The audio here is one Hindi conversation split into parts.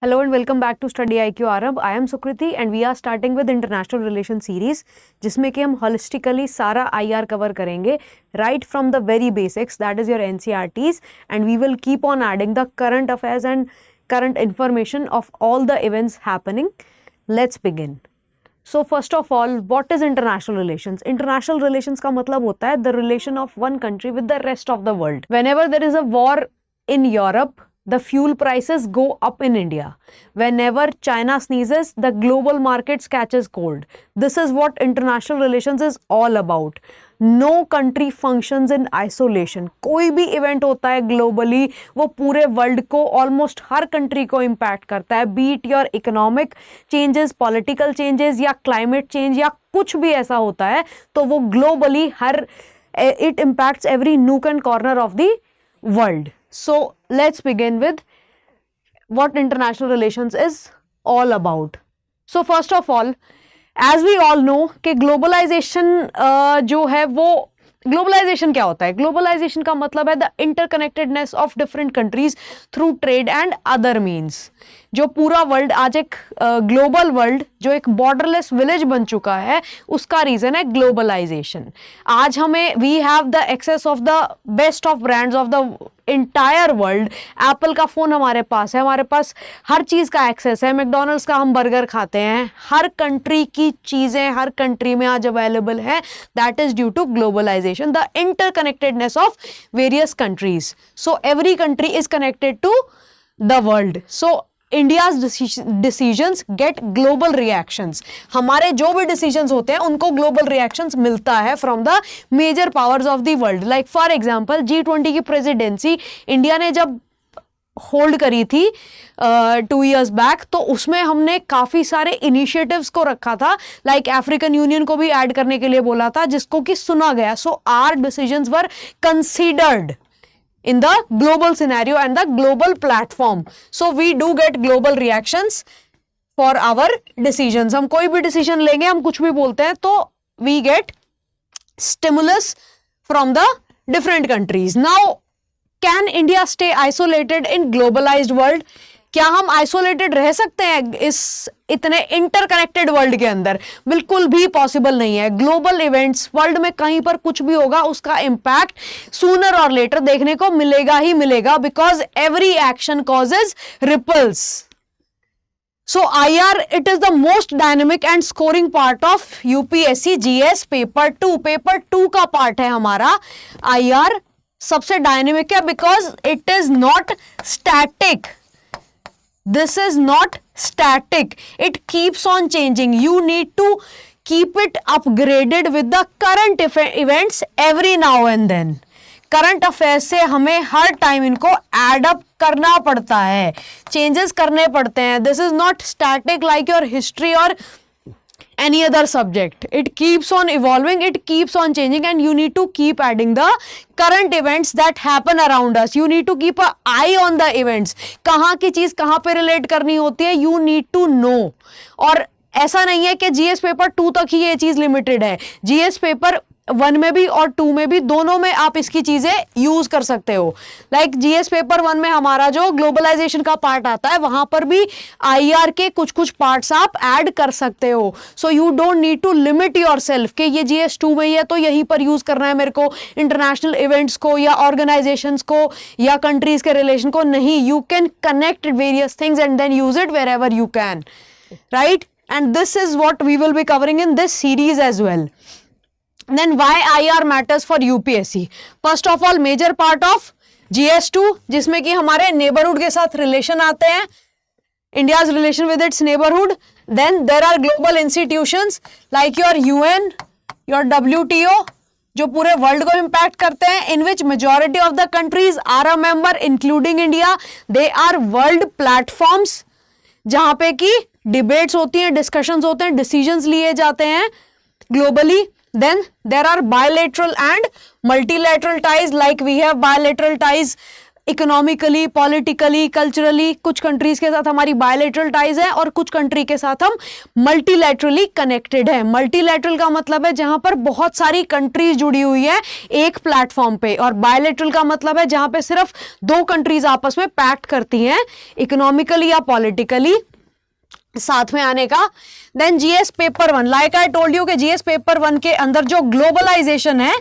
Hello and welcome back to Study IQ Arab. I am Sukriti and we are starting with International Relations series जिसमें कि हम holistically सारा IR cover करेंगे right from the very basics, that is your NCERTs, and we will keep on adding the current affairs and current information of all the events happening. Let's begin. So first of all, what is international relations? International relations का मतलब होता है the relation of one country with the rest of the world. Whenever there is a war in Europe, the fuel prices go up in India. Whenever China sneezes, the global markets catches cold. This is what international relations is all about. No country functions in isolation. कोई भी event होता है globally, वो पूरे world को almost हर country को impact करता है. Be it your economic changes, political changes या climate change या कुछ भी ऐसा होता है, तो वो globally it impacts every nook and corner of the world. So let's begin with what international relations is all about. So first of all, as we all know कि globalization जो है वो ग्लोबलाइजेशन क्या होता है? ग्लोबलाइजेशन का मतलब है the interconnectedness of different countries through trade and other means. जो पूरा वर्ल्ड आज एक ग्लोबल वर्ल्ड जो एक बॉर्डरलेस विलेज बन चुका है, उसका रीजन है ग्लोबलाइजेशन. आज हमें we have the access of the best of brands of the entire world. Apple का फ़ोन हमारे पास है, हमारे पास हर चीज़ का एक्सेस है. मैकडोनल्ड्स का हम बर्गर खाते हैं. हर कंट्री की चीज़ें हर कंट्री में आज अवेलेबल है. That is due to globalisation, the interconnectedness of various countries. So every country is connected to the world. So India's decisions get global reactions. हमारे जो भी decisions होते हैं उनको global reactions मिलता है from the major powers of the world. Like for example, G20 की presidency इंडिया ने जब होल्ड करी थी 2 years बैक, तो उसमें हमने काफ़ी सारे इनिशिएटिव्स को रखा था. लाइक अफ्रीकन यूनियन को भी ऐड करने के लिए बोला था, जिसको कि सुना गया. So are decisions were considered in the global scenario and the global platform. So we do get global reactions for our decisions. हम कोई भी decision लेंगे, हम कुछ भी बोलते हैं, तो we get stimulus from the different countries. Now, can India stay isolated in globalized world? क्या हम आइसोलेटेड रह सकते हैं इस इतने इंटरकनेक्टेड वर्ल्ड के अंदर? बिल्कुल भी पॉसिबल नहीं है. ग्लोबल इवेंट्स वर्ल्ड में कहीं पर कुछ भी होगा, उसका इम्पैक्ट सूनर और लेटर देखने को मिलेगा ही मिलेगा, because every action causes ripples. So IR, it is the most dynamic and scoring part of UPSC GS paper 2. Paper 2 का पार्ट है हमारा IR. सबसे डायनेमिक है because it is not static. This is not static. It keeps on changing. You need to keep it upgraded with the current events every now and then. Current affairs से हमें हर टाइम इनको एड अप करना पड़ता है, चेंजेस करने पड़ते हैं. This is not static like your history और any other subject. It keeps on evolving, it keeps on changing, and you need to keep adding the current events that happen around us. You need to keep an eye on the events. कहाँ की चीज़ कहाँ पे रिलेट करनी होती है, you need to know. और ऐसा नहीं है कि GS पेपर 2 तक ही ये चीज़ लिमिटेड है. GS पेपर 1 में भी और 2 में भी, दोनों में आप इसकी चीज़ें यूज़ कर सकते हो. लाइक GS पेपर 1 में हमारा जो ग्लोबलाइजेशन का पार्ट आता है, वहाँ पर भी IR के कुछ कुछ पार्ट्स आप ऐड कर सकते हो. So you don't need to limit yourself कि ये GS 2 में ही है तो यहीं पर यूज़ करना है मेरे को, इंटरनेशनल इवेंट्स को या ऑर्गेनाइजेशंस को या कंट्रीज़ के रिलेशन को. नहीं, you can connect various things and then use it wherever you can, right? And this is what we will be covering in this series as well. Then why IR matters for UPSC? First of all, major part of GS2, जिसमें कि हमारे neighborhood के साथ relation आते हैं, India's relation with its neighborhood. Then there are global institutions like your UN, your WTO, जो पूरे वर्ल्ड को इम्पैक्ट करते हैं, in which majority of the countries are a member including India. They are world platforms जहाँ पे कि डिबेट्स होती हैं, डिस्कशंस होते हैं, डिसीजंस लिए जाते हैं globally. Then there are bilateral and multilateral ties, like we have bilateral ties economically, politically, culturally कुछ कंट्रीज के साथ हमारी बायलैटरल टाइज है और कुछ कंट्री के साथ हम मल्टीलैटरली कनेक्टेड है। मल्टीलैटरल का मतलब है जहां पर बहुत सारी कंट्रीज जुड़ी हुई है एक प्लेटफॉर्म पे, और बायलैटरल का मतलब है जहां पे सिर्फ दो कंट्रीज आपस में पैक्ट करती हैं इकोनॉमिकली या पॉलिटिकली साथ में आने का। Then GS paper 1, like I told you कि जीएस पेपर 1 के अंदर जो ग्लोबलाइजेशन है,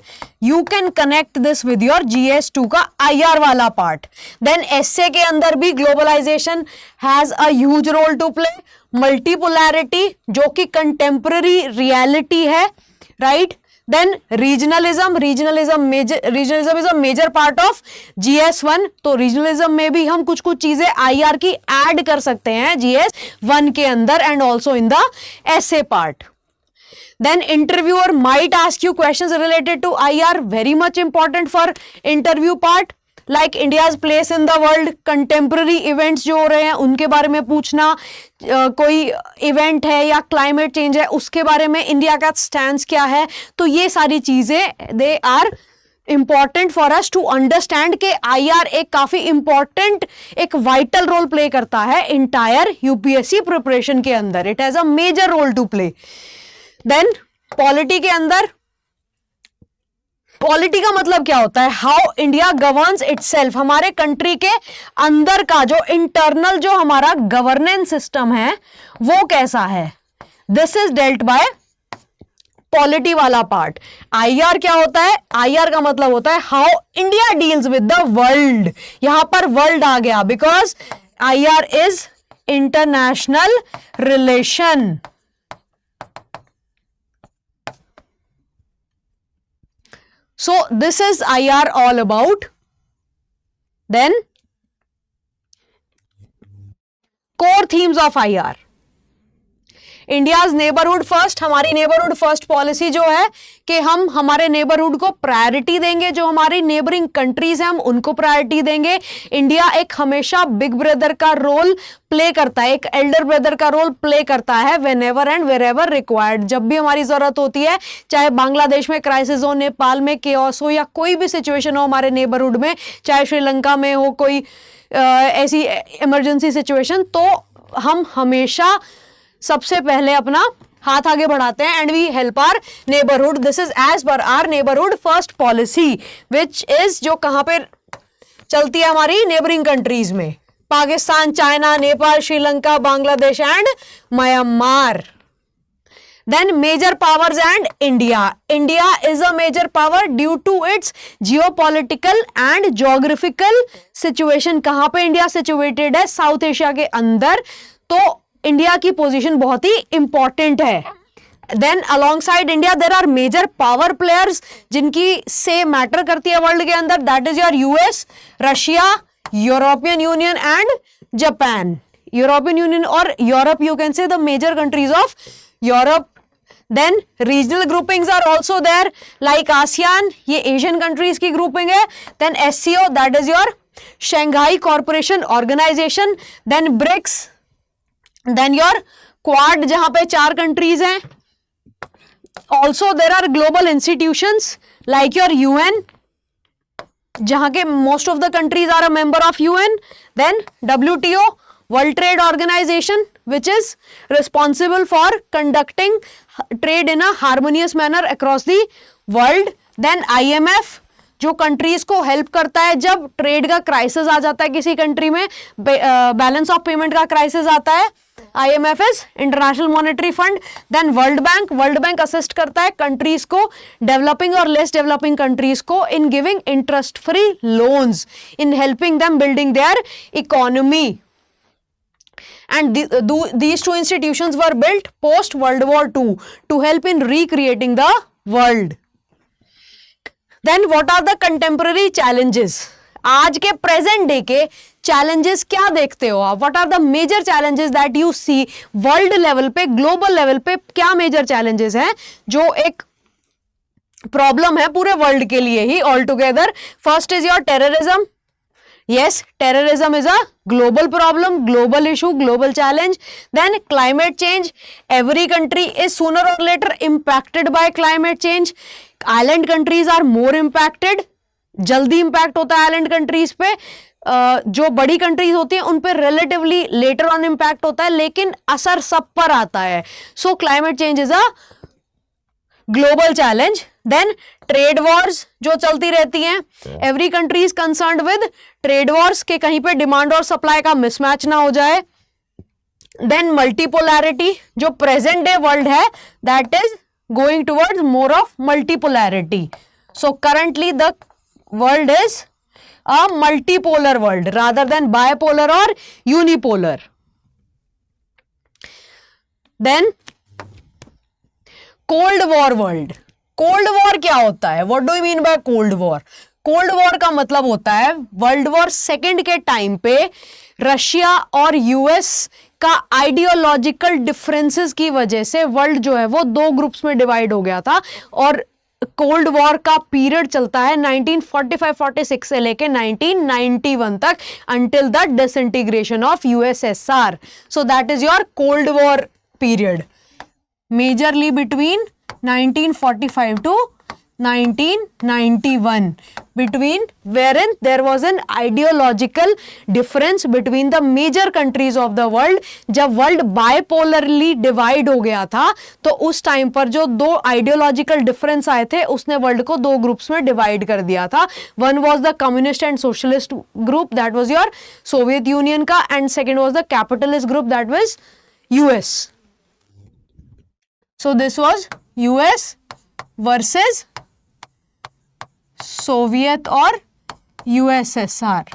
you can connect this with your GS 2 का आईआर वाला पार्ट। देन एसए के अंदर भी globalisation has a huge role to play. Multipolarity जो कि कंटेम्पररी रियलिटी है, right. Then regionalism is a major part of GS1। तो रीजनलिज्म में भी हम कुछ कुछ चीजें आईआर की ऐड कर सकते हैं GS1 के अंदर and also in the essay part. Then interviewer might ask you questions related to IR, very much important for interview part, like India's place in the world, contemporary events जो हो रहे हैं उनके बारे में पूछना, कोई इवेंट है या क्लाइमेट चेंज है उसके बारे में इंडिया का स्टैंड क्या है। तो ये सारी चीजें they are important for us to understand के आईआर एक काफी इंपॉर्टेंट, एक वाइटल रोल प्ले करता है इंटायर यूपीएससी प्रिपरेशन के अंदर। It has a major role to play. Then polity के अंदर, पॉलिटी का मतलब क्या होता है, हाउ इंडिया गवर्न्स इटसेल्फ, हमारे कंट्री के अंदर का जो इंटरनल जो हमारा गवर्नेंस सिस्टम है वो कैसा है। This is dealt by polity वाला पार्ट। आईआर क्या होता है, आईआर का मतलब होता है how India deals with the world. यहां पर वर्ल्ड आ गया because IR is international relation. So this is IR all about. Then core themes of IR. India's neighbourhood first, हमारी नेबरहुड फर्स्ट पॉलिसी जो है कि हम हमारे नेबरहुड को प्रायोरिटी देंगे, जो हमारी नेबरिंग कंट्रीज हैं हम उनको प्रायोरिटी देंगे। इंडिया एक हमेशा बिग ब्रदर का रोल प्ले करता है, एक एल्डर ब्रदर का रोल प्ले करता है whenever and wherever required, जब भी हमारी जरूरत होती है, चाहे बांग्लादेश में क्राइसिस हो, नेपाल में केओस हो या कोई भी सिचुएशन हो हमारे नेबरहुड में, चाहे श्रीलंका में हो कोई ऐसी इमरजेंसी सिचुएशन, तो हम हमेशा सबसे पहले अपना हाथ आगे बढ़ाते हैं and we help our neighbourhood. This is as per our neighbourhood first policy which is जो कहां पे चलती है हमारी नेबरिंग कंट्रीज में, Pakistan, China, Nepal, Sri Lanka, Bangladesh and Myanmar. Then major powers and India. India is a major power due to its geopolitical and geographical situation. कहां पे इंडिया सिचुएटेड है, साउथ एशिया के अंदर, तो इंडिया की पोजीशन बहुत ही इंपॉर्टेंट है। Then alongside India there are major power players जिनकी से मैटर करती है वर्ल्ड के अंदर, that is your US, Russia, European Union and Japan. European Union और Europe, you can say the major countries of Europe. Then regional groupings are also there like ASEAN, ये एशियन कंट्रीज की ग्रुपिंग है। Then SCO, that is your Shanghai Cooperation Organization. Then BRICS, then your Quad जहां पे 4 कंट्रीज हैं। Also there are global institutions like your UN, जहां के most of the countries are a member of UN. Then WTO, World Trade Organization, which is responsible for conducting trade in a harmonious manner across the world. Then IMF, जो कंट्रीज को हेल्प करता है जब ट्रेड का क्राइसिस आ जाता है किसी कंट्री में, बैलेंस ऑफ पेमेंट का क्राइसिस आता है। IMF is international monetary fund. Then world bank assist करता है कंट्रीज को, डेवलपिंग और लेस डेवलपिंग कंट्रीज को, in giving interest free loans, in helping them building their economy. And these two institutions were built post World War II to help in recreating the world. Then what are the contemporary challenges? आज के प्रेजेंट डे के चैलेंजेस क्या देखते हो आप? What are the major challenges that you see world level पे, ग्लोबल लेवल पे क्या मेजर चैलेंजेस हैं जो एक प्रॉब्लम है पूरे वर्ल्ड के लिए ही all together? First is your terrorism. Yes, terrorism is a global problem, global issue, global challenge. Then climate change. Every country is sooner or later impacted by climate change. Island countries are more impacted. जल्दी impact होता है island countries पे. जो बड़ी कंट्रीज होती हैं उन पर रिलेटिवली लेटर ऑन इम्पैक्ट होता है, लेकिन असर सब पर आता है. So climate change is a global challenge. Then trade wars जो चलती रहती हैं, every country is concerned with trade wars के कहीं पे डिमांड और सप्लाई का मिसमैच ना हो जाए. देन मल्टीपोलैरिटी, जो प्रेजेंट डे वर्ल्ड है that is going towards more of multipolarity. So currently the world is a multipolar world rather than bipolar or unipolar. Then cold war world. cold war क्या होता है? what do you mean by cold war? cold war का मतलब होता है वर्ल्ड वॉर सेकेंड के टाइम पे रशिया और यूएस का आइडियोलॉजिकल डिफरेंसेस की वजह से वर्ल्ड जो है वो दो ग्रुप्स में डिवाइड हो गया था, और कोल्ड वॉर का पीरियड चलता है 1945-46 से लेके 1991 तक until the disintegration of USSR. So that is your cold war period majorly between 1945 to 1991, between wherein there was an ideological difference between the major countries of the world. जब वर्ल्ड बायपोलरली डिवाइड हो गया था तो उस टाइम पर जो दो आइडियोलॉजिकल डिफरेंस आए थे उसने वर्ल्ड को दो ग्रुप्स में डिवाइड कर दिया था. One was the communist and socialist group, that was your Soviet Union का, and second was the capitalist group, that was US. So this was US versus Soviet और यूएसएसआर.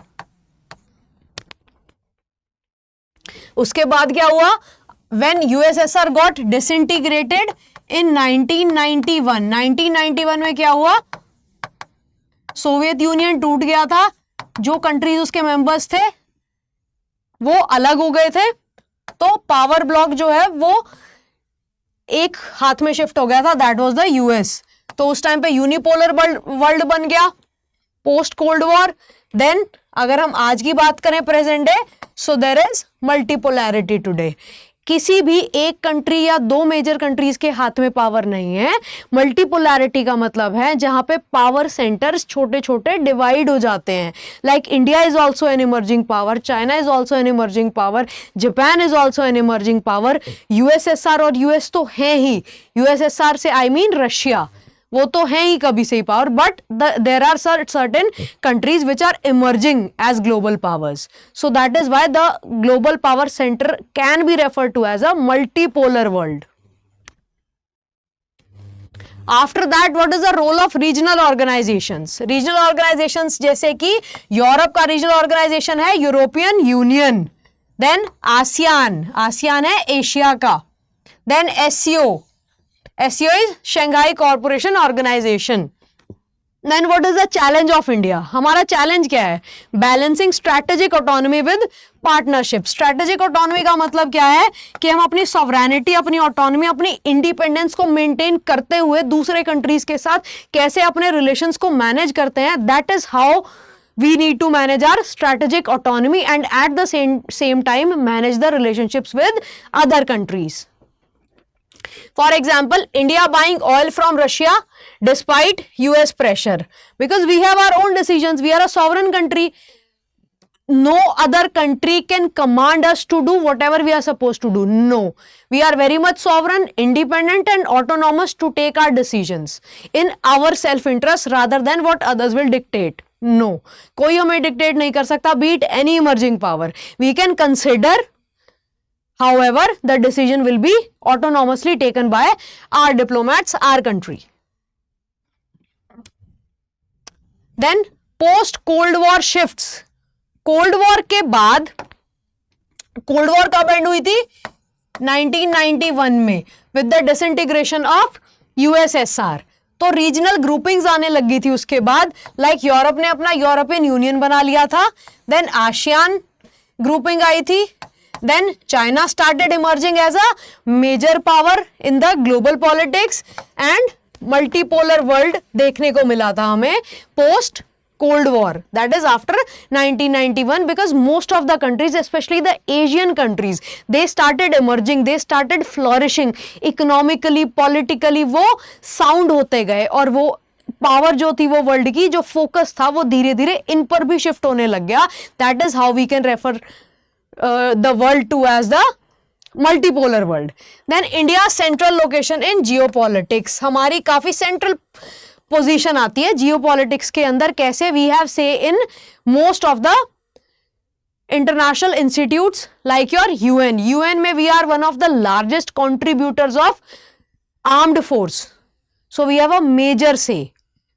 उसके बाद क्या हुआ? When USSR got disintegrated in 1991 में क्या हुआ? सोवियत यूनियन टूट गया था, जो कंट्रीज उसके मेंबर्स थे वो अलग हो गए थे, तो पावर ब्लॉक जो है वो एक हाथ में शिफ्ट हो गया था, दैट वाज द यूएस. तो उस टाइम पे यूनिपोलर वर्ल्ड बन गया पोस्ट कोल्ड वॉर. देन अगर हम आज की बात करें present day, so there is multipolarity today. किसी भी एक कंट्री या दो मेजर कंट्रीज के हाथ में पावर नहीं है. मल्टीपोलैरिटी का मतलब है जहां पे पावर सेंटर्स छोटे छोटे डिवाइड हो जाते हैं. Like India is also an emerging power, China is also an emerging power, Japan is also an emerging power. USSR और यूएस तो है ही, यूएसएसआर से आई मीन रशिया, वो तो है ही कभी से ही power, but there are certain countries which are emerging as global powers. So that is why the global power center can be refer to as a multipolar world. After that what is the role of regional organisations? Regional organisations जैसे कि यूरोप का रीजनल ऑर्गेनाइजेशन है European Union. Then ASEAN, ASEAN है एशिया का. Then SCO, SCO is Shanghai Cooperation Organization. Then what is the challenge of India? हमारा चैलेंज क्या है? Balancing strategic autonomy with partnership. Strategic autonomy का मतलब क्या है कि हम अपनी sovereignty, अपनी autonomy, अपनी independence को maintain करते हुए दूसरे countries के साथ कैसे अपने relations को manage करते हैं. That is how we need to manage our strategic autonomy and at the same time manage the relationships with other countries. For example, India buying oil from Russia despite US pressure, because we have our own decisions. We are a sovereign country. No other country can command us to do whatever we are supposed to do. No, we are very much sovereign, independent and autonomous to take our decisions in our self-interest rather than what others will dictate. No, कोई हमें dictate नहीं कर सकता, be it any emerging power. We can consider, however, the decision will be autonomously taken by our diplomats, our country. Then post Cold War shifts. Cold War के बाद, Cold War कब एंड हुई थी? 1991 में with the disintegration of USSR. तो रीजनल ग्रुपिंग्स आने लगी थी उसके बाद. लाइक यूरोप ने अपना यूरोपियन यूनियन बना लिया था. देन आसियान ग्रुपिंग आई थी. Then China started emerging as a major power in the global politics and multipolar world देखने को मिला था हमें post Cold War. That is after 1991, because most of the countries, especially the Asian countries, they started emerging, they started flourishing economically, politically. वो sound होते गए और वो पावर जो थी वो वर्ल्ड की, जो फोकस था वो धीरे धीरे इन पर भी शिफ्ट होने लग गया. That is how we can refer the world to as the multipolar world. Then India central location in geopolitics, हमारी काफी सेंट्रल पोजीशन आती है जियोपॉलिटिक्स के अंदर. कैसे? वी हैव से in most of the international institutes like your UN में we are one of the largest contributors of armed force, so we have a major say,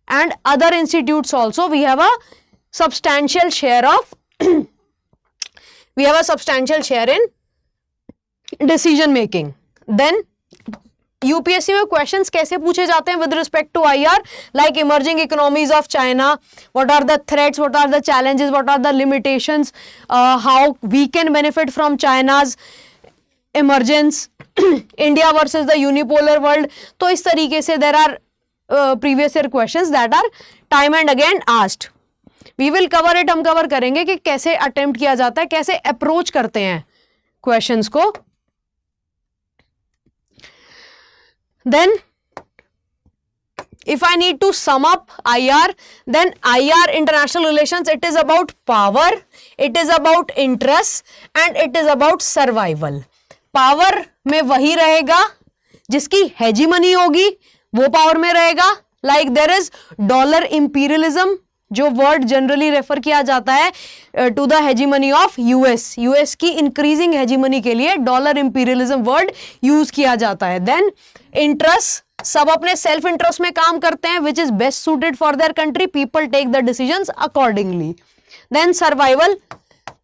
and other institutes also we have a substantial share of we have a substantial share in decision making. Then UPSC में क्वेश्चंस कैसे पूछे जाते हैं with respect to IR, like emerging economies of China, what are the threats, what are the challenges, what are the limitations, how we can benefit from China's emergence, India versus the unipolar world. तो इस तरीके से there are previous year questions that are time and again asked. We will cover it, हम कवर करेंगे कि कैसे अटेम्प्ट किया जाता है, कैसे अप्रोच करते हैं क्वेश्चंस को. Then if I need to sum up IR, then IR international relations, it is about power, it is about interest and it is about survival. Power में वही रहेगा जिसकी हेजीमनी होगी, वो पावर में रहेगा. Like there is dollar imperialism, जो वर्ड जनरली रेफर किया जाता है to the hegemony of US की इंक्रीजिंग हेजीमनी के लिए डॉलर इंपीरियलिज्म वर्ड यूज किया जाता है. देन इंटरेस्ट, सब अपने सेल्फ इंटरेस्ट में काम करते हैं, which is best suited for their country, people take the decisions accordingly. Then survival,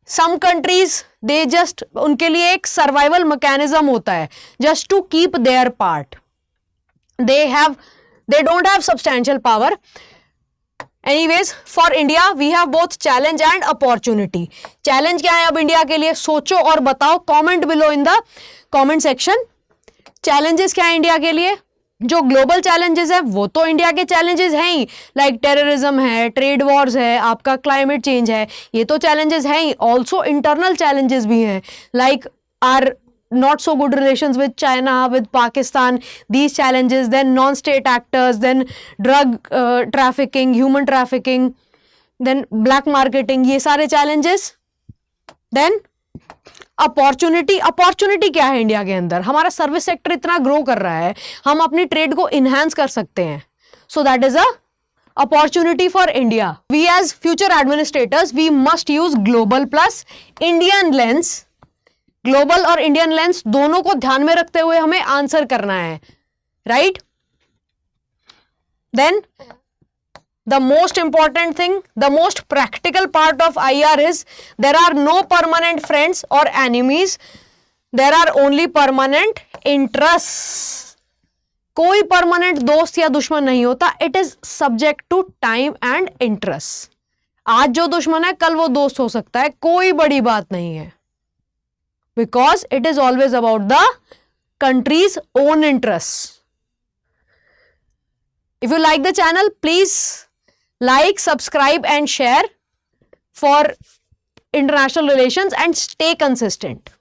some countries they just, उनके लिए एक सर्वाइवल मैकेनिज्म होता है just to keep their part, they don't have substantial power. Anyways, for India we have both challenge and opportunity. Challenge क्या है अब इंडिया के लिए, सोचो और बताओ, comment below in the comment section. Challenges क्या है इंडिया के लिए? जो ग्लोबल चैलेंजेस है वो तो इंडिया के चैलेंजेस हैं ही, लाइक टेररिज्म है, ट्रेड वॉर्स है, आपका क्लाइमेट चेंज है, ये तो चैलेंजेस हैं ही. ऑल्सो इंटरनल चैलेंजेस भी हैं, like are not so good relations with China, with Pakistan, these challenges. Then non-state actors, then drug trafficking, human trafficking, then black marketing, ये सारे challenges. Then अपॉर्चुनिटी क्या है इंडिया के अंदर? हमारा सर्विस सेक्टर इतना ग्रो कर रहा है, हम अपनी ट्रेड को इनहेंस कर सकते हैं. So that is a opportunity for India. We as future administrators we must use global plus Indian lens. Global और इंडियन लेंस दोनों को ध्यान में रखते हुए हमें आंसर करना है, right? Then the most important thing, the most practical part of IR is there are no permanent friends or enemies, there are only permanent interests. कोई परमानेंट दोस्त या दुश्मन नहीं होता. It is subject to time and interest. आज जो दुश्मन है कल वो दोस्त हो सकता है, कोई बड़ी बात नहीं है, because it is always about the countries own interest. If you like the channel, please like, subscribe and share for international relations and stay consistent.